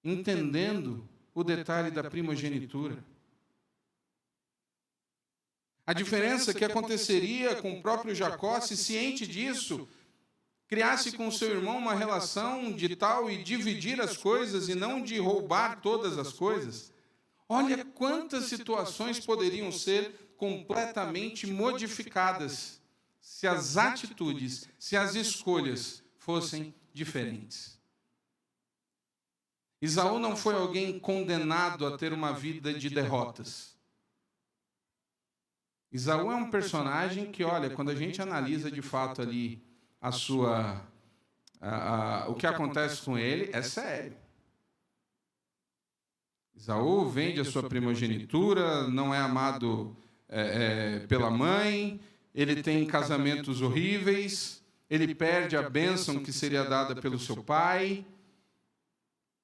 entendendo o detalhe da primogenitura. A diferença que aconteceria com o próprio Jacó, se ciente disso, criasse com o seu irmão uma relação de tal e dividir as coisas e não de roubar todas as coisas. Olha quantas situações poderiam ser completamente modificadas se as atitudes, se as escolhas fossem diferentes. Esaú não foi alguém condenado a ter uma vida de derrotas. Esaú é um personagem que, olha, quando a gente analisa de fato ali o que acontece com ele, é sério. Esaú vende a sua primogenitura, não é amado pela mãe, ele tem casamentos horríveis, ele perde a bênção que seria dada pelo seu pai.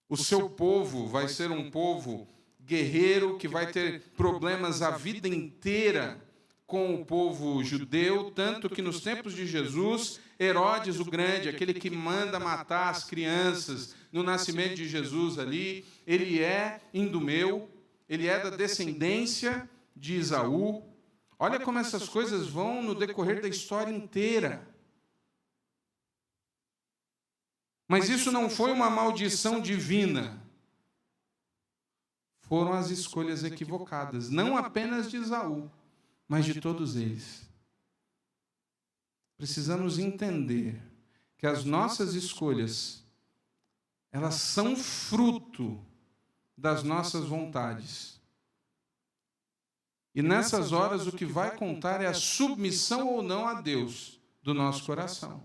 O seu povo vai ser um povo guerreiro que vai ter problemas a vida inteira com o povo judeu, tanto que nos tempos de Jesus, Herodes o Grande, aquele que manda matar as crianças no nascimento de Jesus ali, ele é indumeu, ele é da descendência de Esaú. Olha como essas coisas vão no decorrer da história inteira. Mas isso não foi uma maldição divina. Foram as escolhas equivocadas, não apenas de Esaú, mas de todos eles. Precisamos entender que as nossas escolhas, elas são fruto das nossas vontades. E nessas horas o que vai contar é a submissão ou não a Deus do nosso coração.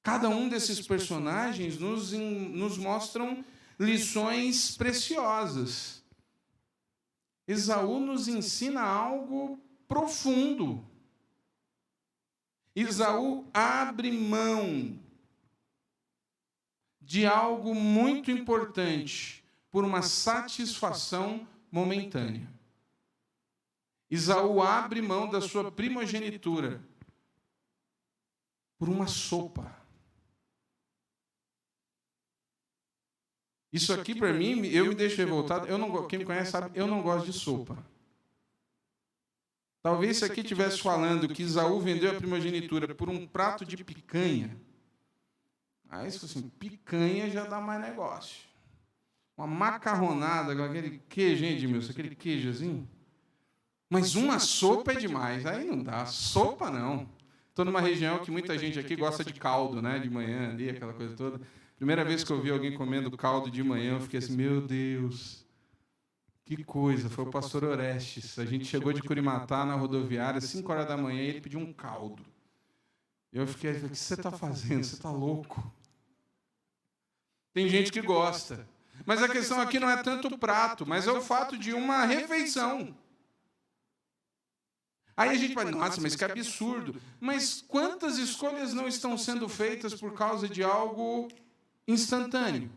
Cada um desses personagens nos mostram lições preciosas. Esaú nos ensina algo profundo. Esaú abre mão de algo muito importante por uma satisfação momentânea. Esaú abre mão da sua primogenitura por uma sopa. Isso aqui, para mim, eu me deixo revoltado. Quem me conhece sabe, eu não gosto de sopa. Talvez se aqui estivesse falando que Esaú vendeu a primogenitura por um prato de picanha, aí isso assim, picanha já dá mais negócio. Uma macarronada com aquele queijo, hein, Edmilson? Aquele queijo assim. Mas uma sopa é demais. Aí não dá. Sopa não. Estou numa região que muita gente aqui gosta de caldo, né? De manhã ali, aquela coisa toda. Primeira vez que eu vi alguém comendo caldo de manhã, eu fiquei assim, meu Deus, que coisa. Foi o pastor Orestes. A gente chegou de Curimatá na rodoviária, 5 horas da manhã, e ele pediu um caldo. Eu fiquei, o que você está fazendo? Você está louco? Tem gente que gosta. Mas a questão aqui não é tanto o prato, mas é o fato de uma refeição. Aí a gente vai, nossa, mas que absurdo. Mas quantas escolhas não estão sendo feitas por causa de algo instantâneo?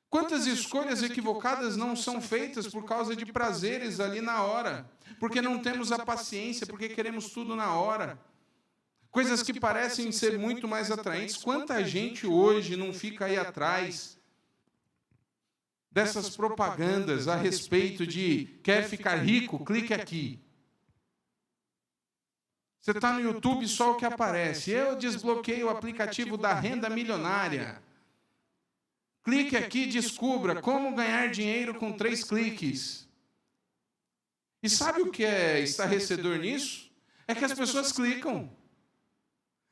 Quantas escolhas equivocadas não são feitas por causa de prazeres ali na hora? Porque não temos a paciência, porque queremos tudo na hora. Coisas que parecem ser muito mais atraentes. Quanta gente hoje não fica aí atrás dessas propagandas a respeito de quer ficar rico? Clique aqui. Você está no YouTube, só o que aparece. Eu desbloqueei o aplicativo da renda milionária. Clique aqui e descubra como ganhar dinheiro com 3 cliques. E sabe o que é estarrecedor nisso? É que as pessoas clicam.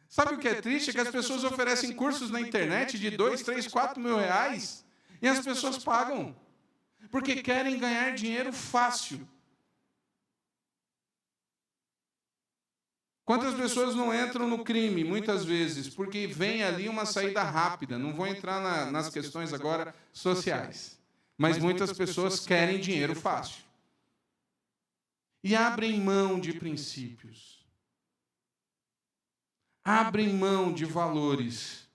Sabe o que é triste? É que as pessoas oferecem cursos na internet de 2, 3, 4 mil reais e as pessoas pagam. Porque querem ganhar dinheiro fácil. Quantas pessoas não entram no crime, muitas vezes, porque vem ali uma saída rápida. Não vou entrar nas questões agora sociais. Mas muitas pessoas querem dinheiro fácil. E abrem mão de princípios. Abrem mão de valores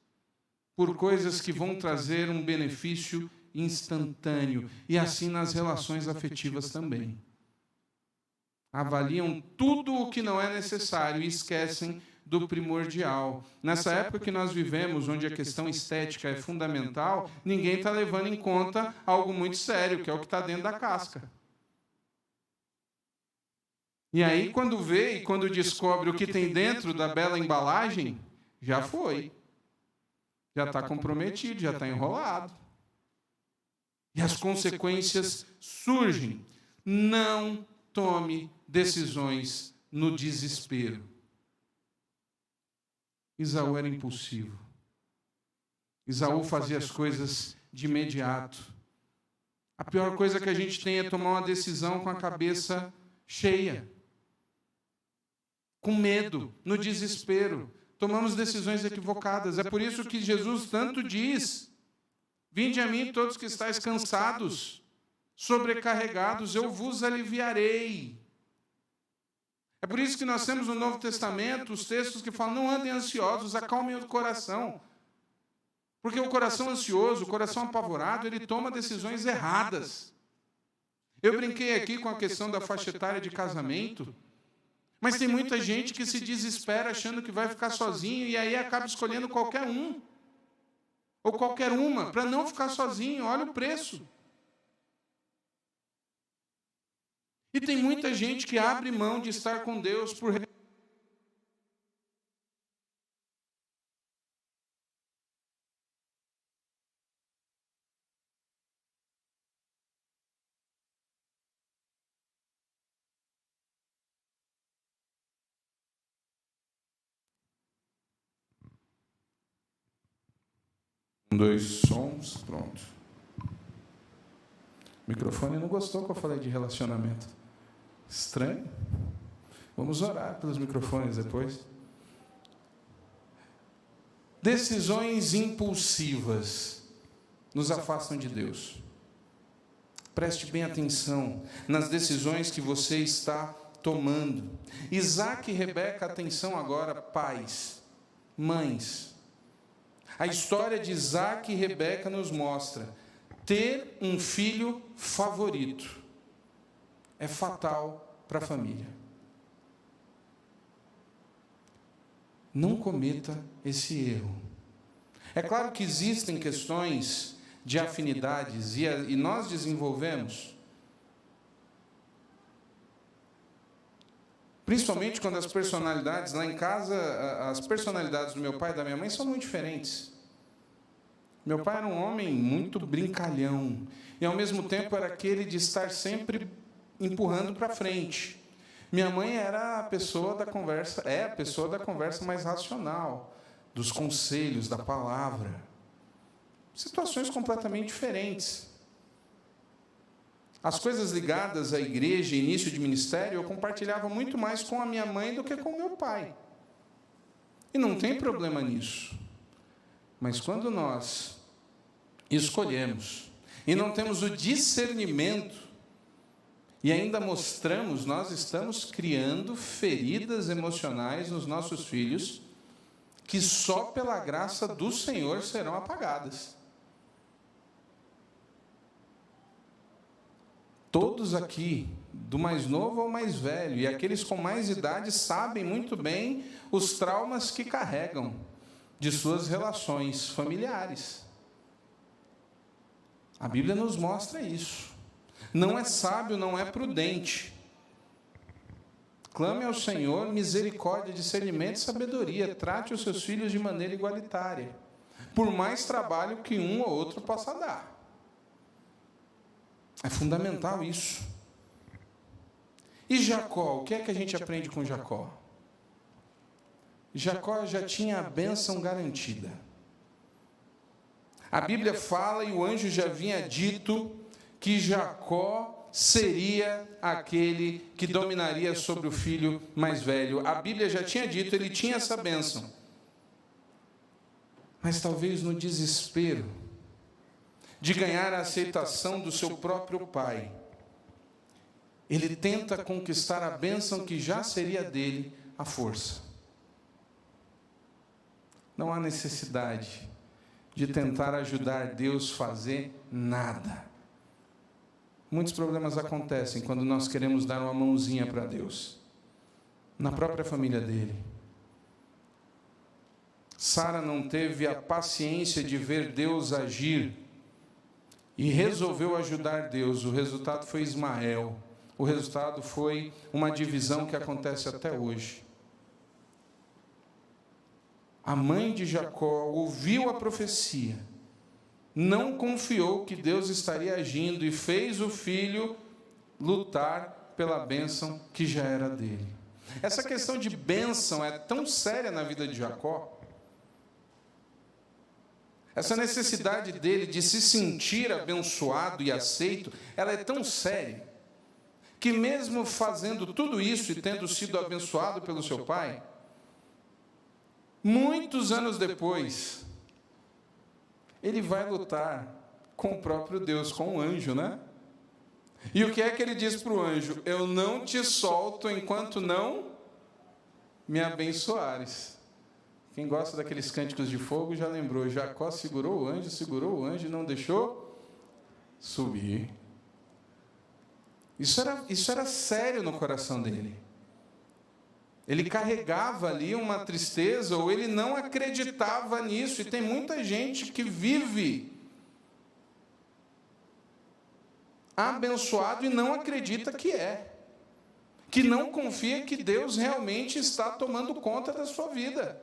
por coisas que vão trazer um benefício instantâneo. E assim nas relações afetivas também. Avaliam tudo o que não é necessário e esquecem do primordial. Nessa época que nós vivemos, onde a questão estética é fundamental, ninguém está levando em conta algo muito sério, que é o que está dentro da casca. E aí, quando vê e quando descobre o que tem dentro da bela embalagem, já foi. Já está comprometido, já está enrolado. E as consequências surgem. Não tome decisões no desespero. Esaú era impulsivo. Esaú fazia as coisas de imediato. A pior coisa que a gente tem é tomar uma decisão com a cabeça cheia, com medo, no desespero. Tomamos decisões equivocadas. É por isso que Jesus tanto diz: vinde a mim todos que estáis cansados, sobrecarregados, eu vos aliviarei. É por isso que nós temos no Novo Testamento os textos que falam: não andem ansiosos, acalmem o coração. Porque o coração ansioso, o coração apavorado, ele toma decisões erradas. Eu brinquei aqui com a questão da faixa etária de casamento, mas tem muita gente que se desespera achando que vai ficar sozinho e aí acaba escolhendo qualquer um, ou qualquer uma, para não ficar sozinho. Olha o preço. E tem muita gente que abre mão de estar com Deus por... Dois sons, pronto. O microfone não gostou que eu falei de relacionamento. Estranho. Vamos orar pelos microfones depois. Decisões impulsivas nos afastam de Deus. Preste bem atenção nas decisões que você está tomando. Isaac e Rebeca, atenção agora, pais, mães. A história de Isaac e Rebeca nos mostra: ter um filho favorito é fatal para a família. Não cometa esse erro. É claro que existem questões de afinidades e nós desenvolvemos, principalmente quando as personalidades, lá em casa, as personalidades do meu pai e da minha mãe são muito diferentes. Meu pai era um homem muito brincalhão e, ao mesmo tempo, era aquele de estar sempre empurrando para frente. Minha mãe era a pessoa da conversa, a pessoa da conversa mais racional, dos conselhos, da palavra. Situações completamente diferentes. As coisas ligadas à igreja, início de ministério, eu compartilhava muito mais com a minha mãe do que com meu pai. E não tem problema nisso. Mas quando nós escolhemos e não temos o discernimento e ainda mostramos, nós estamos criando feridas emocionais nos nossos filhos que só pela graça do Senhor serão apagadas. Todos aqui, do mais novo ao mais velho, e aqueles com mais idade sabem muito bem os traumas que carregam de suas relações familiares. A Bíblia nos mostra isso. Não é sábio, não é prudente. Clame ao Senhor misericórdia, discernimento e sabedoria. Trate os seus filhos de maneira igualitária, por mais trabalho que um ou outro possa dar. É fundamental isso. E Jacó, o que é que a gente aprende com Jacó? Jacó já tinha a bênção garantida. A Bíblia fala, e o anjo já havia dito, que Jacó seria aquele que dominaria sobre o filho mais velho. A Bíblia já tinha dito, ele tinha essa bênção. Mas talvez no desespero de ganhar a aceitação do seu próprio pai, ele tenta conquistar a bênção que já seria dele à força. Não há necessidade de tentar ajudar Deus a fazer nada. Muitos problemas acontecem quando nós queremos dar uma mãozinha para Deus. Na própria família dele. Sara não teve a paciência de ver Deus agir e resolveu ajudar Deus. O resultado foi Ismael, O resultado foi uma divisão que acontece até hoje. A mãe de Jacó ouviu a profecia, não confiou que Deus estaria agindo e fez o filho lutar pela bênção que já era dele. Essa questão de bênção é tão séria na vida de Jacó. Essa necessidade dele de se sentir abençoado e aceito, ela é tão séria, que mesmo fazendo tudo isso e tendo sido abençoado pelo seu pai, muitos anos depois, ele vai lutar com o próprio Deus, com o anjo, né? E o que é que ele diz para o anjo? Eu não te solto enquanto não me abençoares. Quem gosta daqueles cânticos de fogo já lembrou. Jacó segurou o anjo e não deixou subir. Isso era sério no coração dele. Ele carregava ali uma tristeza, ou ele não acreditava nisso. E tem muita gente que vive abençoado e não acredita que não confia que Deus realmente está tomando conta da sua vida,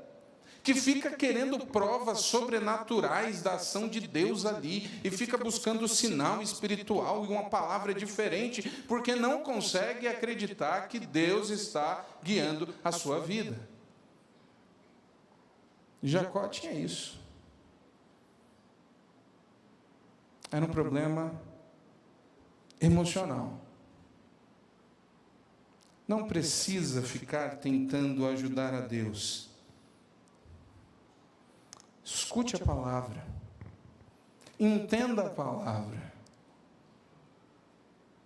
que fica querendo provas sobrenaturais da ação de Deus ali, e fica buscando sinal espiritual e uma palavra diferente, porque não consegue acreditar que Deus está guiando a sua vida. Jacó tinha isso. Era um problema emocional. Não precisa ficar tentando ajudar a Deus. Escute a palavra. Entenda a palavra.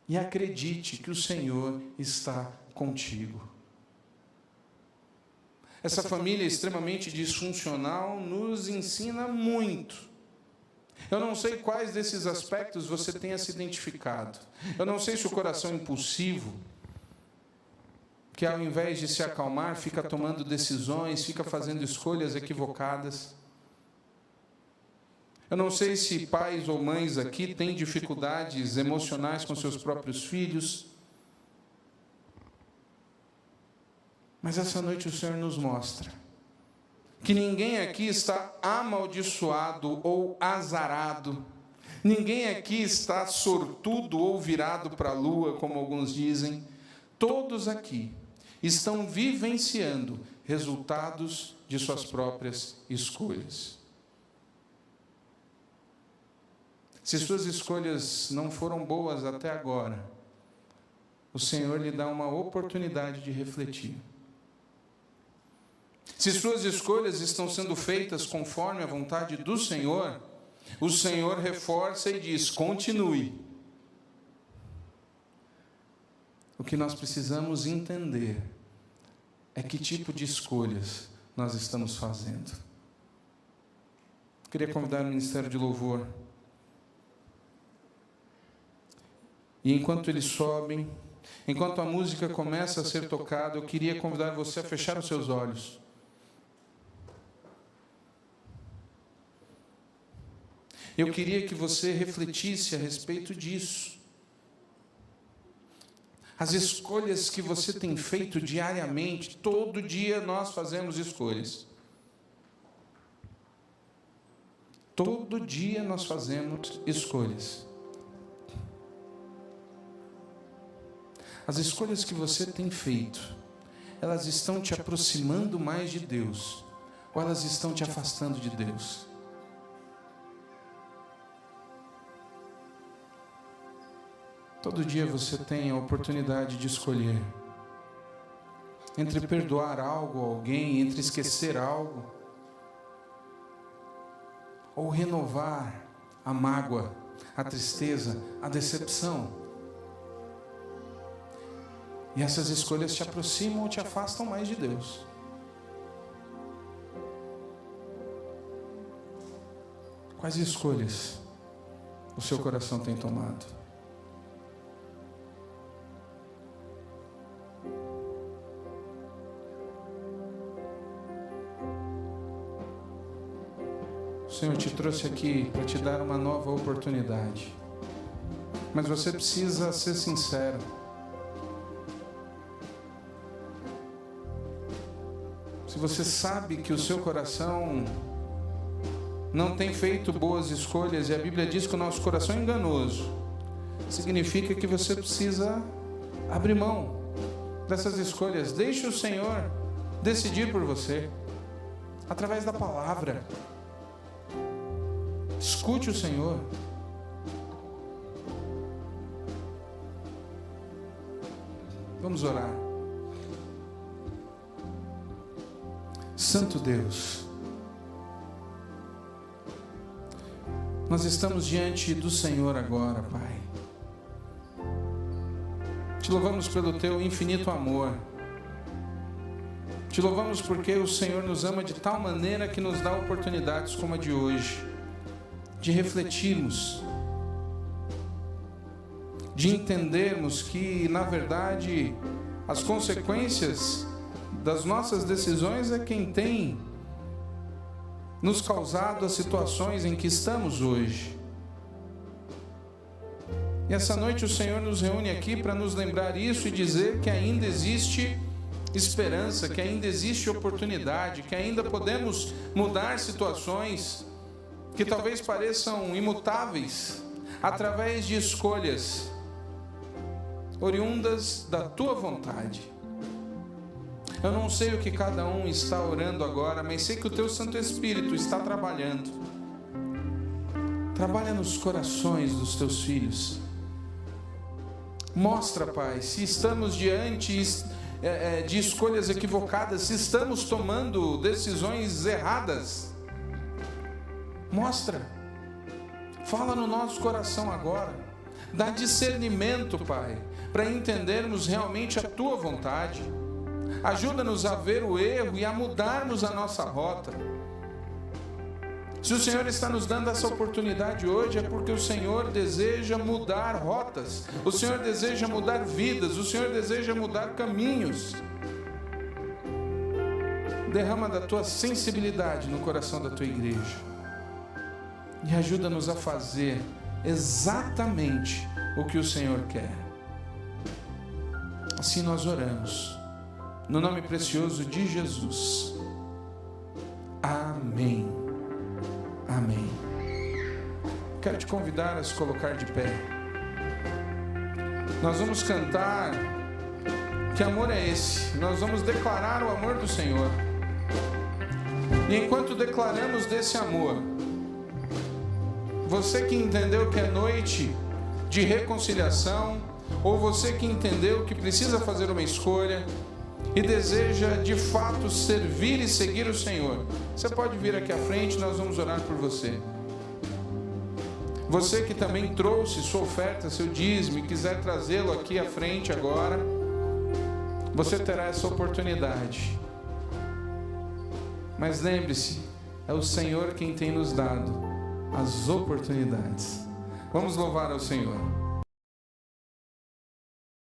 E acredite que o Senhor está contigo. Essa família extremamente disfuncional nos ensina muito. Eu não sei quais desses aspectos você tenha se identificado. Eu não sei se o coração impulsivo, que ao invés de se acalmar, fica tomando decisões, fica fazendo escolhas equivocadas. Eu não sei se pais ou mães aqui têm dificuldades emocionais com seus próprios filhos. Mas essa noite o Senhor nos mostra que ninguém aqui está amaldiçoado ou azarado. Ninguém aqui está sortudo ou virado para a lua, como alguns dizem. Todos aqui estão vivenciando resultados de suas próprias escolhas. Se suas escolhas não foram boas até agora, o Senhor lhe dá uma oportunidade de refletir. Se suas escolhas estão sendo feitas conforme a vontade do Senhor, o Senhor reforça e diz: continue. O que nós precisamos entender é que tipo de escolhas nós estamos fazendo. Eu queria convidar o Ministério de Louvor. E enquanto eles sobem, enquanto a música começa a ser tocada, eu queria convidar você a fechar os seus olhos. Eu queria que você refletisse a respeito disso. As escolhas que você tem feito diariamente, todo dia nós fazemos escolhas. Todo dia nós fazemos escolhas. As escolhas que você tem feito, elas estão te aproximando mais de Deus, ou elas estão te afastando de Deus? Todo dia você tem a oportunidade de escolher entre perdoar algo a alguém, entre esquecer algo, ou renovar a mágoa, a tristeza, a decepção. E essas escolhas te aproximam ou te afastam mais de Deus. Quais escolhas o seu coração tem tomado? O Senhor te trouxe aqui para te dar uma nova oportunidade. Mas você precisa ser sincero. Se você sabe que o seu coração não tem feito boas escolhas, e a Bíblia diz que o nosso coração é enganoso, significa que você precisa abrir mão dessas escolhas. Deixe o Senhor decidir por você, através da palavra. Escute o Senhor. Vamos orar. Santo Deus, nós estamos diante do Senhor agora, Pai. Te louvamos pelo Teu infinito amor. Te louvamos porque o Senhor nos ama de tal maneira que nos dá oportunidades como a de hoje, de refletirmos, de entendermos que, na verdade, as consequências das nossas decisões é quem tem nos causado as situações em que estamos hoje. E essa noite o Senhor nos reúne aqui para nos lembrar isso e dizer que ainda existe esperança, que ainda existe oportunidade, que ainda podemos mudar situações que talvez pareçam imutáveis através de escolhas oriundas da Tua vontade. Eu não sei o que cada um está orando agora, mas sei que o Teu Santo Espírito está trabalhando. Trabalha nos corações dos Teus filhos. Mostra, Pai, se estamos diante de escolhas equivocadas, se estamos tomando decisões erradas. Mostra. Fala no nosso coração agora. Dá discernimento, Pai, para entendermos realmente a Tua vontade. Ajuda-nos a ver o erro e a mudarmos a nossa rota. Se o Senhor está nos dando essa oportunidade hoje, é porque o Senhor deseja mudar rotas, o Senhor deseja mudar vidas, o Senhor deseja mudar caminhos. Derrama da Tua sensibilidade no coração da Tua igreja e ajuda-nos a fazer exatamente o que o Senhor quer. Assim nós oramos, no nome precioso de Jesus. Amém. Amém. Quero te convidar a se colocar de pé. Nós vamos cantar que amor é esse. Nós vamos declarar o amor do Senhor. E enquanto declaramos desse amor, você que entendeu que é noite de reconciliação, ou você que entendeu que precisa fazer uma escolha e deseja de fato servir e seguir o Senhor, você pode vir aqui à frente, nós vamos orar por você. Você que também trouxe sua oferta, seu dízimo, e quiser trazê-lo aqui à frente agora, você terá essa oportunidade. Mas lembre-se, é o Senhor quem tem nos dado as oportunidades. Vamos louvar ao Senhor.